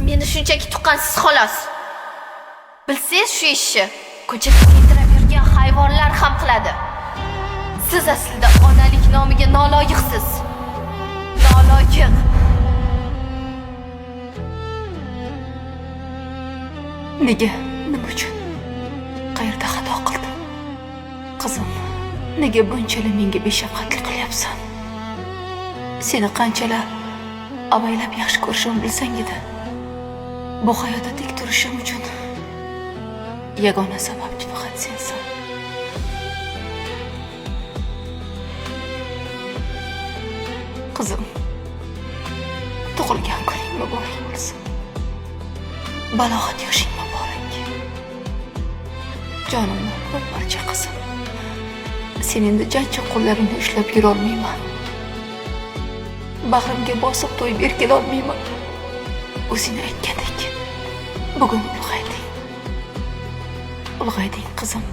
Meni shunchaki tuqqansiz xolos. Bilsangiz shu ishni ko'chada tentirab yurgan hayvonlar ham qiladi. Siz aslida onalik nomiga noloyiqsiz. Noloyiq. Nega? Nima uchun? Qayerda xato qildim? Qizim, nega bunchalar menga beshafqatlik qilyapsan? Seni qanchalar avaylab yaxshi ko'rishimni bilsang edi. Bu hayotda tik turishim uchun yagona sababchi faqat sensan. Qizim, tug'ilgan kuning muborak bo'lsin. Balog'at yoshing muborak. Jonimni bir parcha qizim. Sen endi jancha qo'llaringni ushlab yura olmayman. Bag'rimga bosib to'yib erkalolmayman. O'zing aytgandek, bugun ulg'ayding qizim.